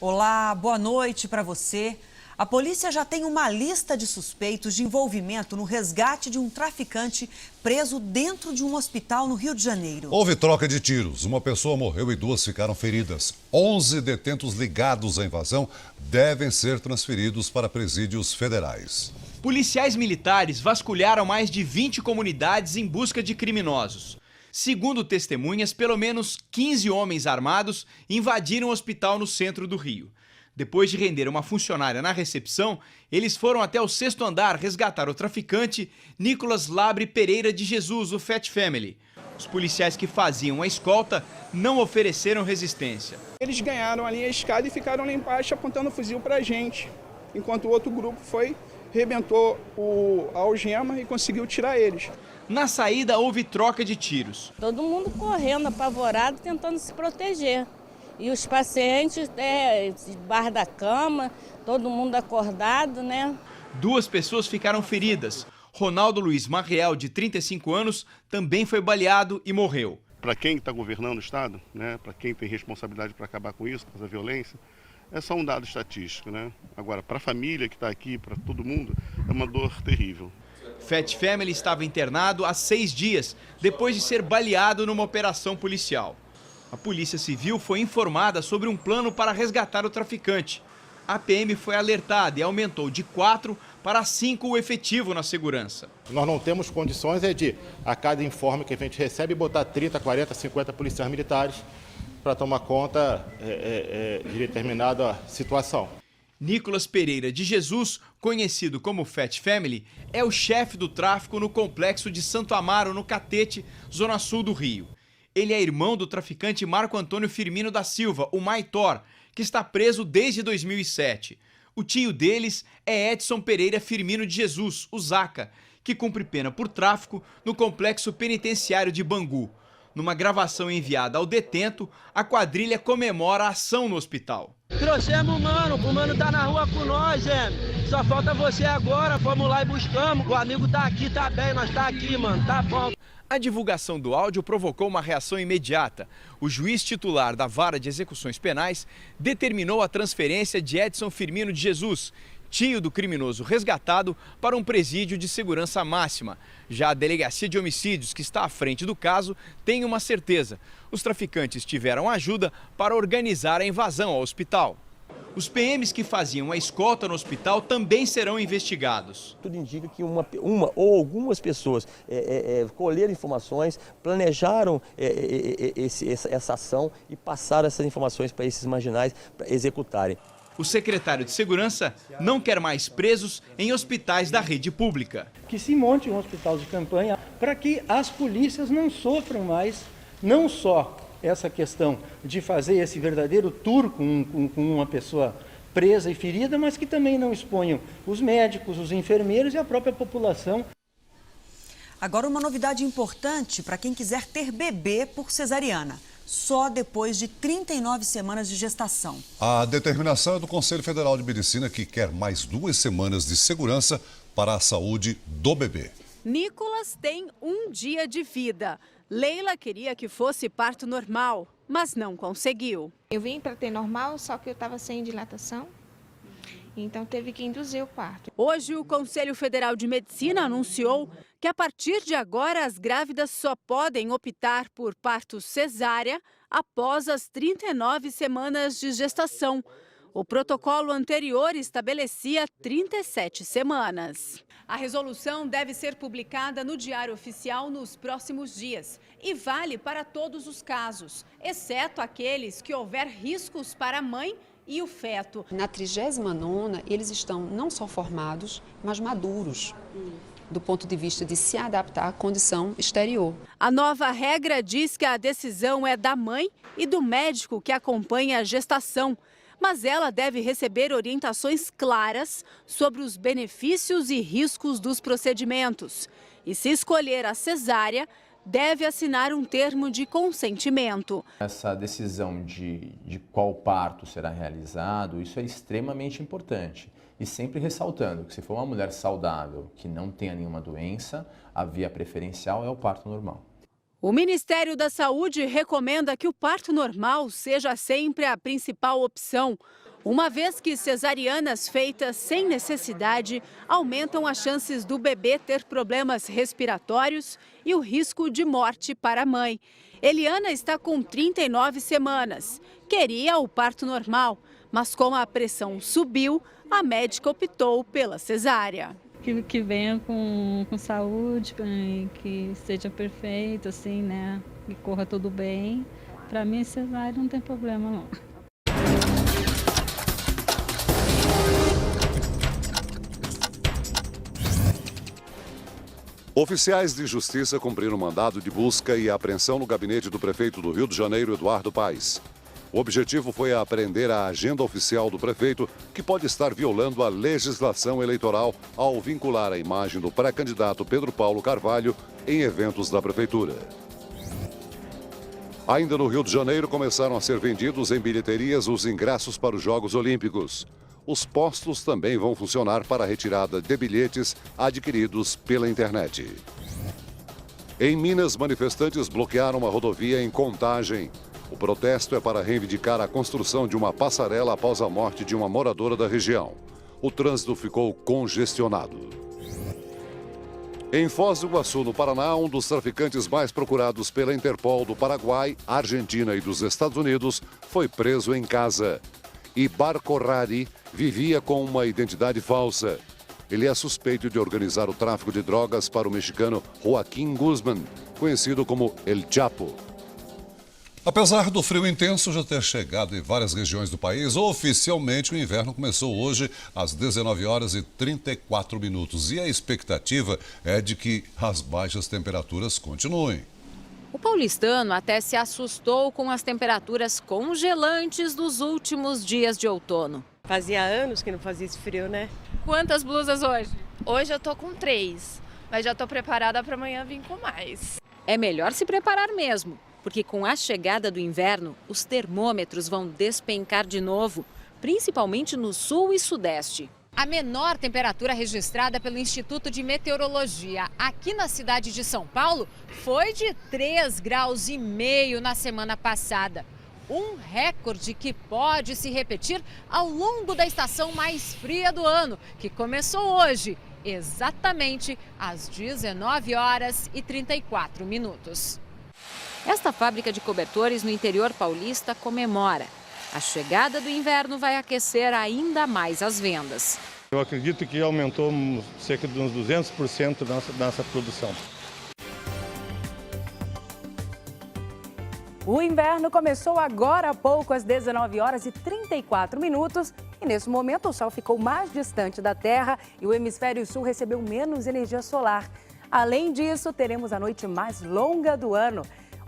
Olá, boa noite para você. A polícia já tem uma lista de suspeitos de envolvimento no resgate de um traficante preso dentro de um hospital no Rio de Janeiro. Houve troca de tiros. Uma pessoa morreu e 2 ficaram feridas. 11 detentos ligados à invasão devem ser transferidos para presídios federais. Policiais militares vasculharam mais de 20 comunidades em busca de criminosos. Segundo testemunhas, pelo menos 15 homens armados invadiram o hospital no centro do Rio. Depois de render uma funcionária na recepção, eles foram até o 6º andar resgatar o traficante Nicolas Labre Pereira de Jesus, o Fat Family. Os policiais que faziam a escolta não ofereceram resistência. Eles ganharam ali a escada e ficaram lá embaixo apontando o fuzil pra gente, enquanto o outro grupo rebentou a algema e conseguiu tirar eles. Na saída houve troca de tiros. Todo mundo correndo, apavorado, tentando se proteger. E os pacientes, debaixo da cama, todo mundo acordado, né? 2 pessoas ficaram feridas. Ronaldo Luiz Marriel, de 35 anos, também foi baleado e morreu. Para quem está governando o Estado, né, para quem tem responsabilidade para acabar com isso, com essa violência, é só um dado estatístico, né? Agora, para a família que está aqui, para todo mundo, é uma dor terrível. Fat Family estava internado há 6 dias, depois de ser baleado numa operação policial. A Polícia Civil foi informada sobre um plano para resgatar o traficante. A PM foi alertada e aumentou de 4 para 5 o efetivo na segurança. Nós não temos condições de, a cada informe que a gente recebe, botar 30, 40, 50 policiais militares para tomar conta de determinada situação. Nicolas Pereira de Jesus, conhecido como Fat Family, é o chefe do tráfico no complexo de Santo Amaro, no Catete, zona sul do Rio. Ele é irmão do traficante Marco Antônio Firmino da Silva, o Maitor, que está preso desde 2007. O tio deles é Edson Pereira Firmino de Jesus, o Zaca, que cumpre pena por tráfico no complexo penitenciário de Bangu. Numa gravação enviada ao detento, a quadrilha comemora a ação no hospital. Trouxemos o mano tá na rua com nós, Só falta você agora, vamos lá e buscamos. O amigo tá aqui, tá bem, nós tá aqui, mano, tá bom. A divulgação do áudio provocou uma reação imediata. O juiz titular da Vara de Execuções Penais determinou a transferência de Edson Firmino de Jesus, tio do criminoso resgatado, para um presídio de segurança máxima. Já a Delegacia de Homicídios, que está à frente do caso, tem uma certeza: os traficantes tiveram ajuda para organizar a invasão ao hospital. Os PMs que faziam a escolta no hospital também serão investigados. Tudo indica que uma ou algumas pessoas colheram informações, planejaram essa ação e passaram essas informações para esses marginais para executarem. O secretário de Segurança não quer mais presos em hospitais da rede pública. Que se monte um hospital de campanha para que as polícias não sofram mais, não só essa questão de fazer esse verdadeiro tour com uma pessoa presa e ferida, mas que também não exponham os médicos, os enfermeiros e a própria população. Agora, uma novidade importante para quem quiser ter bebê por cesariana. Só depois de 39 semanas de gestação. A determinação é do Conselho Federal de Medicina, que quer mais 2 semanas de segurança para a saúde do bebê. Nicolas tem 1 dia de vida. Leila queria que fosse parto normal, mas não conseguiu. Eu vim para ter normal, só que eu estava sem dilatação, então teve que induzir o parto. Hoje, o Conselho Federal de Medicina anunciou que a partir de agora as grávidas só podem optar por parto cesárea após as 39 semanas de gestação. O protocolo anterior estabelecia 37 semanas. A resolução deve ser publicada no Diário Oficial nos próximos dias e vale para todos os casos, exceto aqueles que houver riscos para a mãe e o feto. Na 39ª, eles estão não só formados, mas maduros, do ponto de vista de se adaptar à condição exterior. A nova regra diz que a decisão é da mãe e do médico que acompanha a gestação, mas ela deve receber orientações claras sobre os benefícios e riscos dos procedimentos. E se escolher a cesárea, deve assinar um termo de consentimento. Essa decisão de qual parto será realizado, isso é extremamente importante. E sempre ressaltando que se for uma mulher saudável, que não tenha nenhuma doença, a via preferencial é o parto normal. O Ministério da Saúde recomenda que o parto normal seja sempre a principal opção, uma vez que cesarianas feitas sem necessidade aumentam as chances do bebê ter problemas respiratórios e o risco de morte para a mãe. Eliana está com 39 semanas. Queria o parto normal, mas como a pressão subiu, a médica optou pela cesárea. Que venha com saúde, que seja perfeito, assim, né? Que corra tudo bem. Para mim, cesárea não tem problema, não. Oficiais de justiça cumpriram mandado de busca e apreensão no gabinete do prefeito do Rio de Janeiro, Eduardo Paes. O objetivo foi apreender a agenda oficial do prefeito, que pode estar violando a legislação eleitoral ao vincular a imagem do pré-candidato Pedro Paulo Carvalho em eventos da prefeitura. Ainda no Rio de Janeiro, começaram a ser vendidos em bilheterias os ingressos para os Jogos Olímpicos. Os postos também vão funcionar para a retirada de bilhetes adquiridos pela internet. Em Minas, manifestantes bloquearam uma rodovia em Contagem. O protesto é para reivindicar a construção de uma passarela após a morte de uma moradora da região. O trânsito ficou congestionado. Em Foz do Iguaçu, no Paraná, um dos traficantes mais procurados pela Interpol do Paraguai, Argentina e dos Estados Unidos foi preso em casa. Ibar Corrari vivia com uma identidade falsa. Ele é suspeito de organizar o tráfico de drogas para o mexicano Joaquim Guzmán, conhecido como El Chapo. Apesar do frio intenso já ter chegado em várias regiões do país, oficialmente o inverno começou hoje às 19 horas e 34 minutos. E a expectativa é de que as baixas temperaturas continuem. O paulistano até se assustou com as temperaturas congelantes dos últimos dias de outono. Fazia anos que não fazia esse frio, né? Quantas blusas hoje? Hoje eu tô com 3, mas já tô preparada para amanhã vir com mais. É melhor se preparar mesmo, porque com a chegada do inverno, os termômetros vão despencar de novo, principalmente no sul e sudeste. A menor temperatura registrada pelo Instituto de Meteorologia aqui na cidade de São Paulo foi de 3,5 graus na semana passada. Um recorde que pode se repetir ao longo da estação mais fria do ano, que começou hoje, exatamente às 19 horas e 34 minutos. Esta fábrica de cobertores no interior paulista comemora. A chegada do inverno vai aquecer ainda mais as vendas. Eu acredito que aumentou cerca de uns 200% da nossa produção. O inverno começou agora há pouco, às 19 horas e 34 minutos. E nesse momento o Sol ficou mais distante da Terra e o hemisfério sul recebeu menos energia solar. Além disso, teremos a noite mais longa do ano.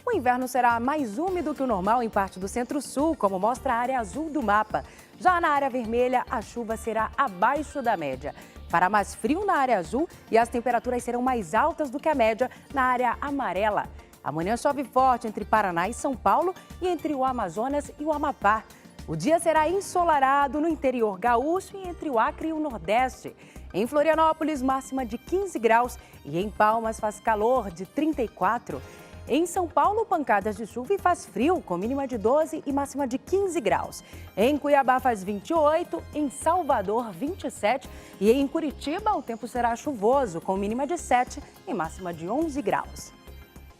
O inverno será mais úmido que o normal em parte do centro-sul, como mostra a área azul do mapa. Já na área vermelha, a chuva será abaixo da média. Fará mais frio na área azul e as temperaturas serão mais altas do que a média na área amarela. Amanhã chove forte entre Paraná e São Paulo e entre o Amazonas e o Amapá. O dia será ensolarado no interior gaúcho e entre o Acre e o Nordeste. Em Florianópolis, máxima de 15 graus e em Palmas faz calor de 34. Em São Paulo, pancadas de chuva e faz frio, com mínima de 12 e máxima de 15 graus. Em Cuiabá faz 28, em Salvador 27 e em Curitiba o tempo será chuvoso, com mínima de 7 e máxima de 11 graus.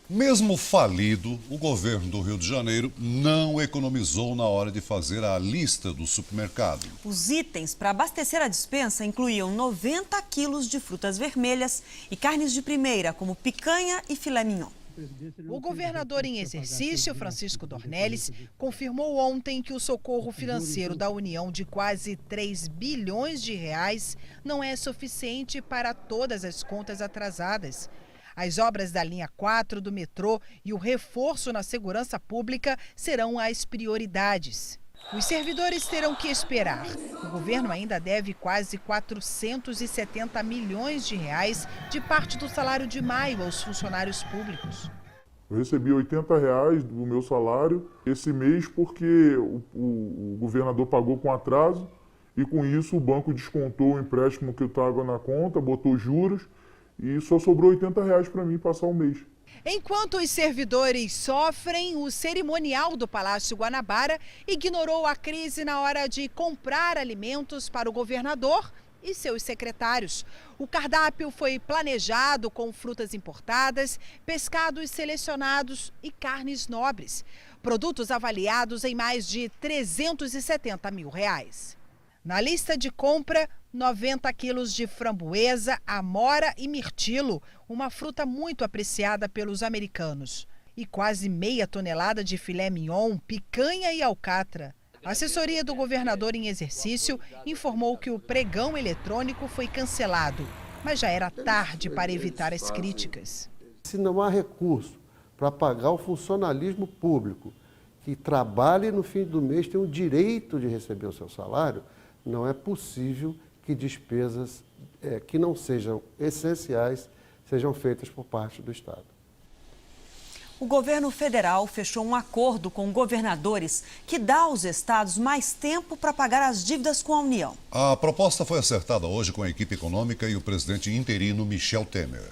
Mesmo falido, o governo do Rio de Janeiro não economizou na hora de fazer a lista do supermercado. Os itens para abastecer a despensa incluíam 90 quilos de frutas vermelhas e carnes de primeira, como picanha e filé mignon. O governador em exercício, Francisco Dornelles, confirmou ontem que o socorro financeiro da União de quase 3 bilhões de reais não é suficiente para todas as contas atrasadas. As obras da linha 4 do metrô e o reforço na segurança pública serão as prioridades. Os servidores terão que esperar. O governo ainda deve quase 470 milhões de reais de parte do salário de maio aos funcionários públicos. Eu recebi R$80 do meu salário esse mês porque o governador pagou com atraso e com isso o banco descontou o empréstimo que eu estava na conta, botou juros e só sobrou R$80 para mim passar o mês. Enquanto os servidores sofrem, o cerimonial do Palácio Guanabara ignorou a crise na hora de comprar alimentos para o governador e seus secretários. O cardápio foi planejado com frutas importadas, pescados selecionados e carnes nobres. Produtos avaliados em mais de R$370 mil. Na lista de compra, 90 quilos de framboesa, amora e mirtilo, uma fruta muito apreciada pelos americanos. E quase meia tonelada de filé mignon, picanha e alcatra. A assessoria do governador em exercício informou que o pregão eletrônico foi cancelado, mas já era tarde para evitar as críticas. Se não há recurso para pagar o funcionalismo público, que trabalha e no fim do mês tem o direito de receber o seu salário, não é possível que despesas que não sejam essenciais sejam feitas por parte do Estado. O governo federal fechou um acordo com governadores que dá aos estados mais tempo para pagar as dívidas com a União. A proposta foi acertada hoje com a equipe econômica e o presidente interino Michel Temer.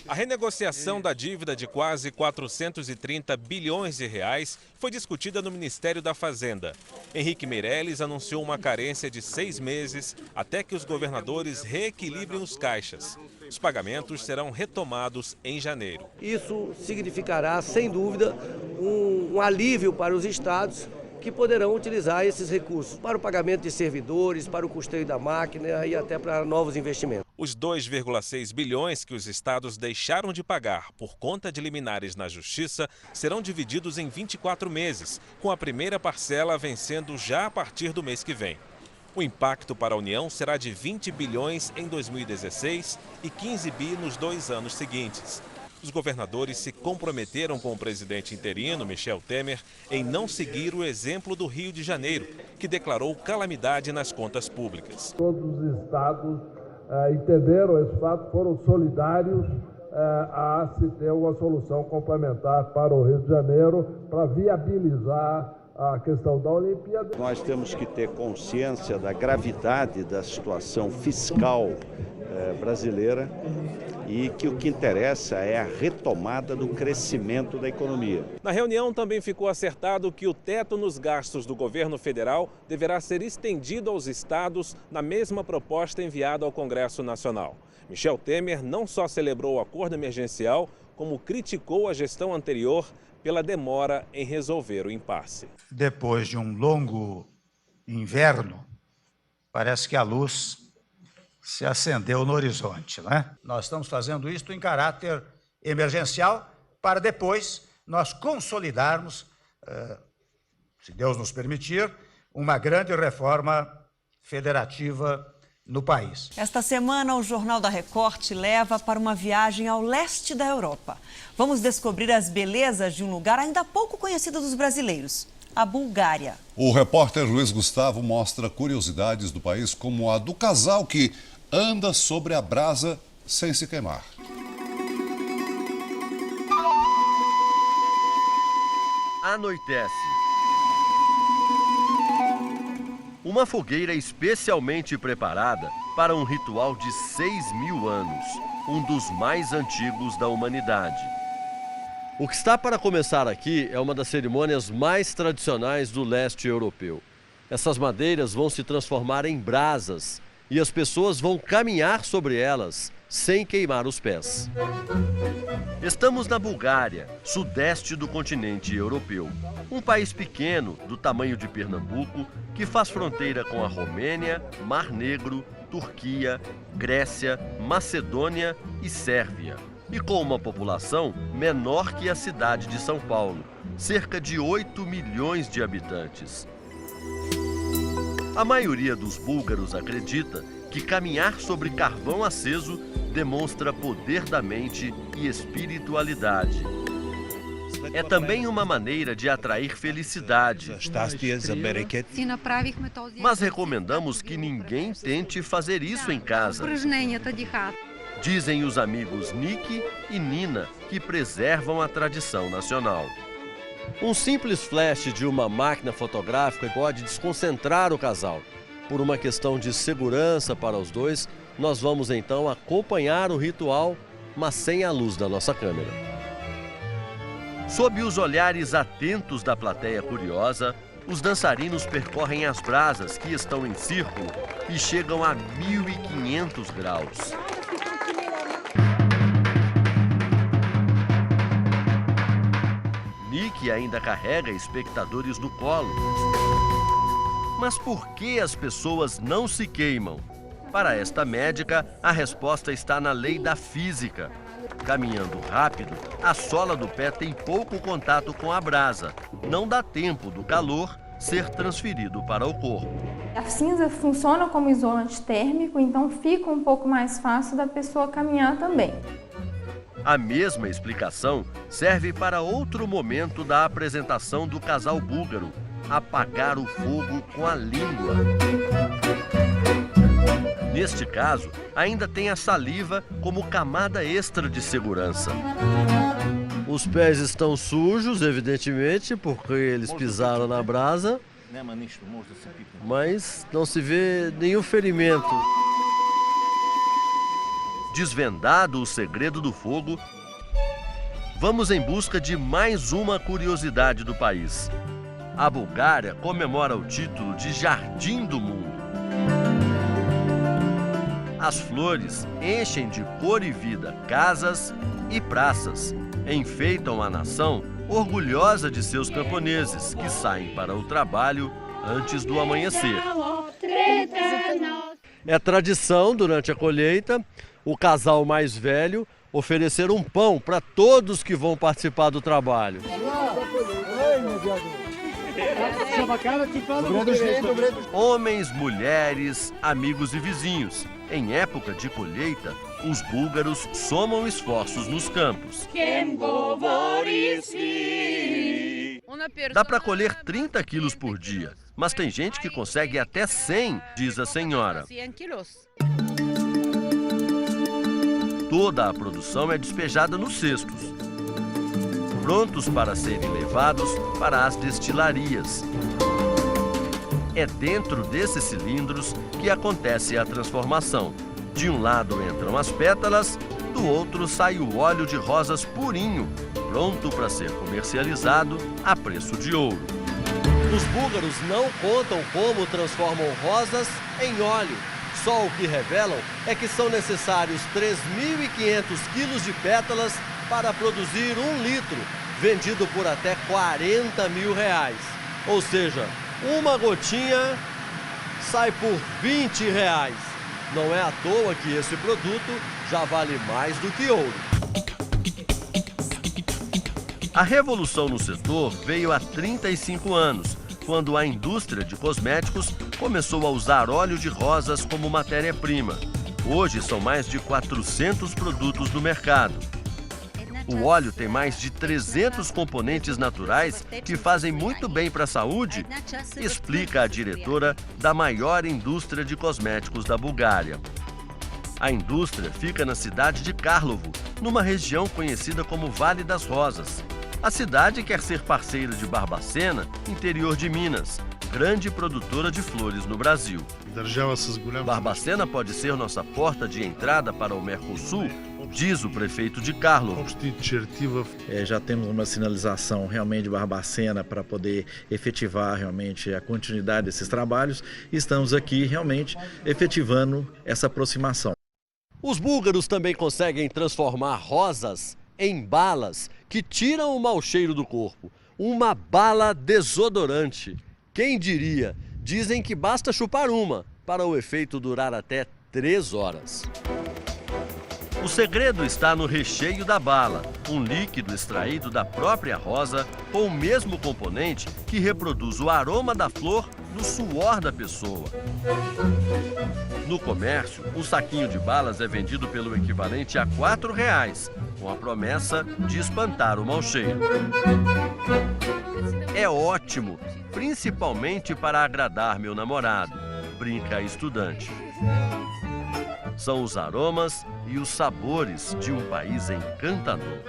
A renegociação da dívida de quase 430 bilhões de reais foi discutida no Ministério da Fazenda. Henrique Meirelles anunciou uma carência de 6 meses até que os governadores reequilibrem os caixas. Os pagamentos serão retomados em janeiro. Isso significará, sem dúvida, um alívio para os estados que poderão utilizar esses recursos para o pagamento de servidores, para o custeio da máquina e até para novos investimentos. Os 2,6 bilhões que os estados deixaram de pagar por conta de liminares na Justiça serão divididos em 24 meses, com a primeira parcela vencendo já a partir do mês que vem. O impacto para a União será de 20 bilhões em 2016 e 15 bi nos 2 anos seguintes. Os governadores se comprometeram com o presidente interino, Michel Temer, em não seguir o exemplo do Rio de Janeiro, que declarou calamidade nas contas públicas. Todos os estados entenderam esse fato, foram solidários a se ter uma solução complementar para o Rio de Janeiro para viabilizar a questão da Olimpíada. Nós temos que ter consciência da gravidade da situação fiscal brasileira e que o que interessa é a retomada do crescimento da economia. Na reunião também ficou acertado que o teto nos gastos do governo federal deverá ser estendido aos estados na mesma proposta enviada ao Congresso Nacional. Michel Temer não só celebrou o acordo emergencial, como criticou a gestão anterior pela demora em resolver o impasse. Depois de um longo inverno, parece que a luz se acendeu no horizonte, né? Nós estamos fazendo isto em caráter emergencial para depois nós consolidarmos, se Deus nos permitir, uma grande reforma federativa no país. Esta semana, o Jornal da Record te leva para uma viagem ao leste da Europa. Vamos descobrir as belezas de um lugar ainda pouco conhecido dos brasileiros, a Bulgária. O repórter Luiz Gustavo mostra curiosidades do país, como a do casal que anda sobre a brasa sem se queimar. Anoitece. Uma fogueira especialmente preparada para um ritual de 6.000 anos, um dos mais antigos da humanidade. O que está para começar aqui é uma das cerimônias mais tradicionais do leste europeu. Essas madeiras vão se transformar em brasas e as pessoas vão caminhar sobre elas sem queimar os pés. Estamos na Bulgária, sudeste do continente europeu. Um país pequeno, do tamanho de Pernambuco, que faz fronteira com a Romênia, Mar Negro, Turquia, Grécia, Macedônia e Sérvia. E com uma população menor que a cidade de São Paulo, cerca de 8 milhões de habitantes. A maioria dos búlgaros acredita que caminhar sobre carvão aceso demonstra poder da mente e espiritualidade. É também uma maneira de atrair felicidade. Mas recomendamos que ninguém tente fazer isso em casa. Dizem os amigos Nick e Nina, que preservam a tradição nacional. Um simples flash de uma máquina fotográfica pode desconcentrar o casal. Por uma questão de segurança para os dois, nós vamos então acompanhar o ritual, mas sem a luz da nossa câmera. Sob os olhares atentos da plateia curiosa, os dançarinos percorrem as brasas que estão em círculo e chegam a 1.500 graus. Nick ainda carrega espectadores no colo. Mas por que as pessoas não se queimam? Para esta médica, a resposta está na lei da física. Caminhando rápido, a sola do pé tem pouco contato com a brasa. Não dá tempo do calor ser transferido para o corpo. A cinza funciona como isolante térmico, então fica um pouco mais fácil da pessoa caminhar também. A mesma explicação serve para outro momento da apresentação do casal búlgaro: apagar o fogo com a língua. Neste caso, ainda tem a saliva como camada extra de segurança. Os pés estão sujos, evidentemente, porque eles pisaram na brasa, mas não se vê nenhum ferimento. Desvendado o segredo do fogo, vamos em busca de mais uma curiosidade do país. A Bulgária comemora o título de Jardim do Mundo. As flores enchem de cor e vida casas e praças, enfeitam a nação orgulhosa de seus camponeses que saem para o trabalho antes do amanhecer. É tradição, durante a colheita, o casal mais velho oferecer um pão para todos que vão participar do trabalho. Homens, mulheres, amigos e vizinhos. Em época de colheita, os búlgaros somam esforços nos campos. Dá para colher 30 quilos por dia, mas tem gente que consegue até 100, diz a senhora. Toda a produção é despejada nos cestos, prontos para serem levados para as destilarias. É dentro desses cilindros que acontece a transformação. De um lado entram as pétalas, do outro sai o óleo de rosas purinho, pronto para ser comercializado a preço de ouro. Os búlgaros não contam como transformam rosas em óleo. Só o que revelam é que são necessários 3.500 quilos de pétalas para produzir 1 litro, vendido por até R$40 mil. Ou seja, uma gotinha sai por R$20. Não é à toa que esse produto já vale mais do que ouro. A revolução no setor veio há 35 anos, quando a indústria de cosméticos começou a usar óleo de rosas como matéria-prima. Hoje são mais de 400 produtos no mercado. O óleo tem mais de 300 componentes naturais que fazem muito bem para a saúde, explica a diretora da maior indústria de cosméticos da Bulgária. A indústria fica na cidade de Karlovo, numa região conhecida como Vale das Rosas. A cidade quer ser parceira de Barbacena, interior de Minas, grande produtora de flores no Brasil. Barbacena pode ser nossa porta de entrada para o Mercosul, diz o prefeito de Karlovo. Já temos uma sinalização realmente de Barbacena para poder efetivar realmente a continuidade desses trabalhos e estamos aqui realmente efetivando essa aproximação. Os búlgaros também conseguem transformar rosas em balas que tiram o mau cheiro do corpo. Uma bala desodorante. Quem diria? Dizem que basta chupar uma para o efeito durar até 3 horas. O segredo está no recheio da bala, um líquido extraído da própria rosa com o mesmo componente que reproduz o aroma da flor no suor da pessoa. No comércio, um saquinho de balas é vendido pelo equivalente a R$4, com a promessa de espantar o mau cheiro. É ótimo, principalmente para agradar meu namorado, brinca a estudante. São os aromas e os sabores de um país encantador.